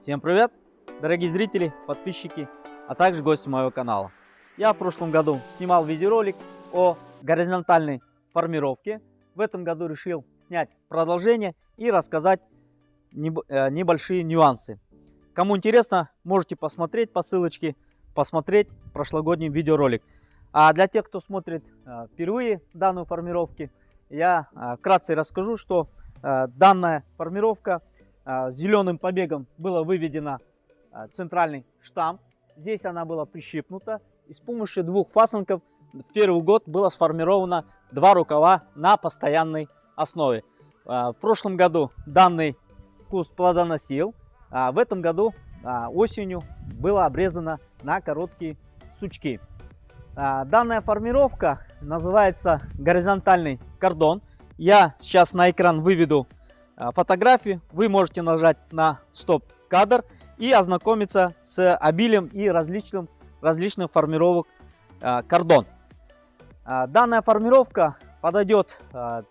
Всем привет, дорогие зрители, подписчики, а также гости моего канала. Я в прошлом году снимал видеоролик о горизонтальной формировке. В этом году решил снять продолжение и рассказать небольшие нюансы. Кому интересно, можете посмотреть по ссылочке, посмотреть прошлогодний видеоролик. А для тех, кто смотрит впервые данную формировку, я вкратце расскажу, что данная формировка зеленым побегом было выведено центральный штамм. Здесь она была прищипнута. И с помощью двух пасынков в первый год было сформировано два рукава на постоянной основе. В прошлом году данный куст плодоносил. В этом году осенью было обрезано на короткие сучки. Данная формировка называется горизонтальный кордон. Я сейчас на экран выведу фотографии. Вы можете нажать на стоп-кадр и ознакомиться с обилием и различных формировок кордон. Данная формировка подойдет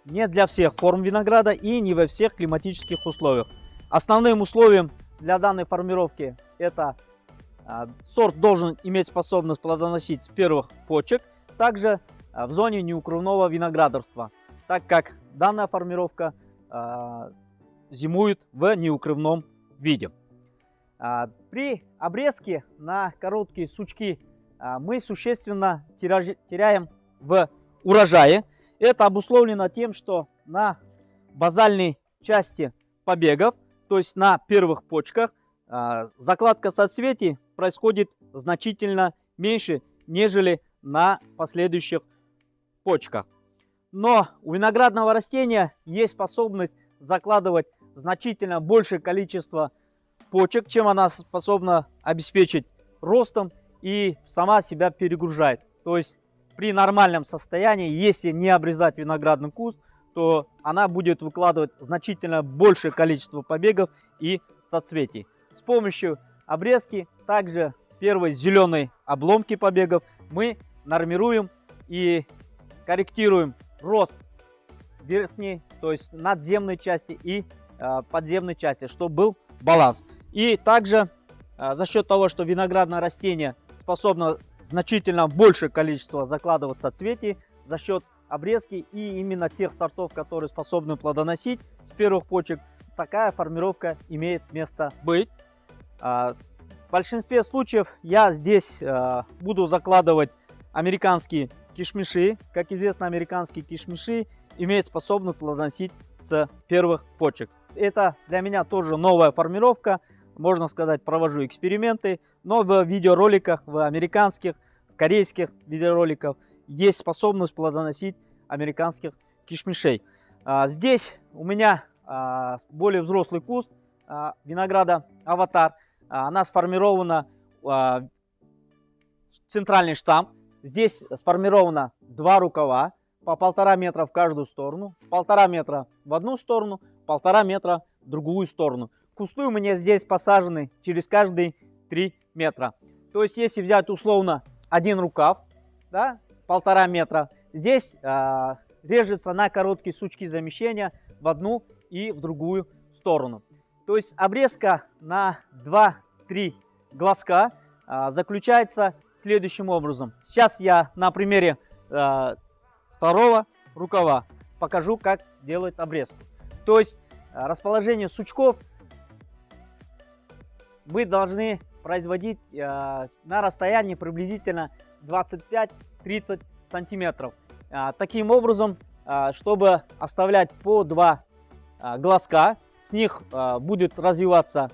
не для всех форм винограда и не во всех климатических условиях. Основным условием для данной формировки это сорт должен иметь способность плодоносить с первых почек, также в зоне неукрывного виноградарства, так как данная формировка зимует в неукрывном виде. При обрезке на короткие сучки мы существенно теряем в урожае. Это обусловлено тем, что на базальной части побегов, то есть на первых почках, закладка соцветий происходит значительно меньше, нежели на последующих почках. Но у виноградного растения есть способность закладывать значительно большее количество почек, чем она способна обеспечить ростом, и сама себя перегружает. То есть при нормальном состоянии, если не обрезать виноградный куст, то она будет выкладывать значительно большее количество побегов и соцветий. С помощью обрезки, также первой зеленой обломки побегов, мы нормируем и корректируем рост верхней, то есть надземной части и подземной части, чтобы был баланс. И также за счет того, что виноградное растение способно значительно большее количество закладывать соцветий, за счет обрезки и именно тех сортов, которые способны плодоносить с первых почек, такая формировка имеет место быть. В большинстве случаев я здесь буду закладывать американские кишмиши. Как известно, американские кишмиши имеют способность плодоносить с первых почек. Это для меня тоже новая формировка. Можно сказать, провожу эксперименты. Но в видеороликах, в американских, в корейских видеороликах есть способность плодоносить американских кишмишей. Здесь у меня более взрослый куст винограда Аватар. Она сформирована центральный штамм. Здесь сформировано два рукава по 1,5 метра в каждую сторону, 1,5 метра в одну сторону, 1,5 метра в другую сторону. Кусты у меня здесь посажены через каждые 3 метра. То есть, если взять условно один рукав, да, 1,5 метра, здесь режется на короткие сучки замещения в одну и в другую сторону. То есть, обрезка на 2-3 глазка заключается следующим образом. Сейчас я на примере второго рукава покажу, как делать обрезку. То есть расположение сучков мы должны производить на расстоянии приблизительно 25-30 сантиметров. Таким образом, чтобы оставлять по 2 глазка, с них будут развиваться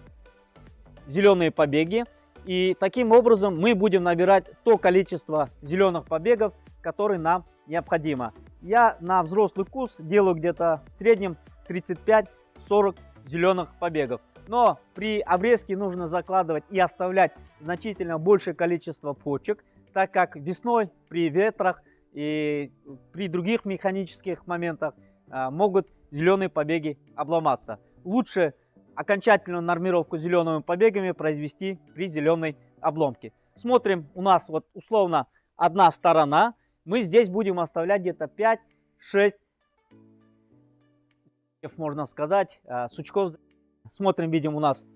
зеленые побеги. И таким образом мы будем набирать то количество зеленых побегов, которые нам необходимо. Я на взрослый куст делаю где-то в среднем 35-40 зеленых побегов. Но при обрезке нужно закладывать и оставлять значительно большее количество почек, так как весной при ветрах и при других механических моментах могут зеленые побеги обломаться. Лучше окончательную нормировку зелеными побегами произвести при зеленой обломке. Смотрим, у нас вот условно одна сторона. Мы здесь будем оставлять где-то 5-6, можно сказать, сучков. Смотрим, видим, у нас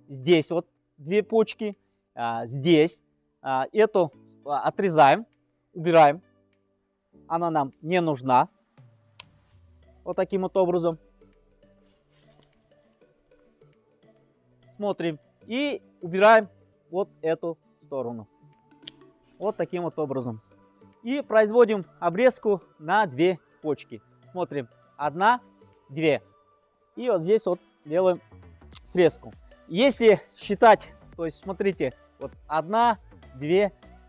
здесь вот 2 почки, здесь. Эту отрезаем, убираем. Она нам не нужна. Вот таким вот образом. Смотрим. И убираем вот эту сторону. Вот таким вот образом. И производим обрезку на 2 почки. Смотрим. 1, 2. И вот здесь вот делаем срезку. Если считать, то есть смотрите, вот 1, 2,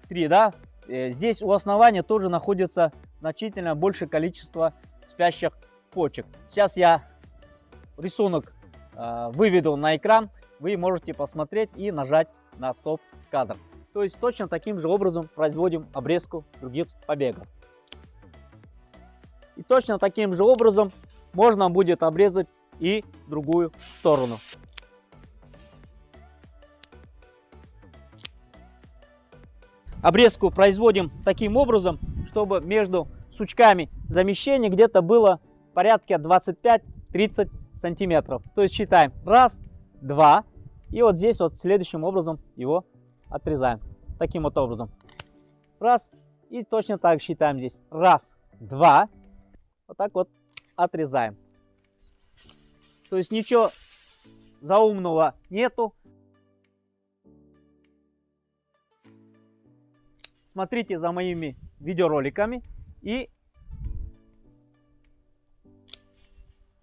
3, да. Здесь у основания тоже находится значительно большее количество спящих почек. Сейчас я рисунок выведу на экран. Вы можете посмотреть и нажать на стоп-кадр. То есть точно таким же образом производим обрезку других побегов. И точно таким же образом можно будет обрезать и другую сторону. Обрезку производим таким образом, чтобы между сучками замещение где-то было порядка 25-30 сантиметров. То есть считаем 1, 2. И вот здесь вот следующим образом его отрезаем. Таким вот образом. 1. И точно так считаем здесь. 1, 2. Вот так вот отрезаем. То есть ничего заумного нету. Смотрите за моими видеороликами и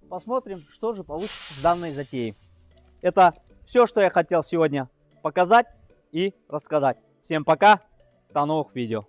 посмотрим, что же получится с данной затеей. Это все, что я хотел сегодня показать и рассказать. Всем пока, до новых видео.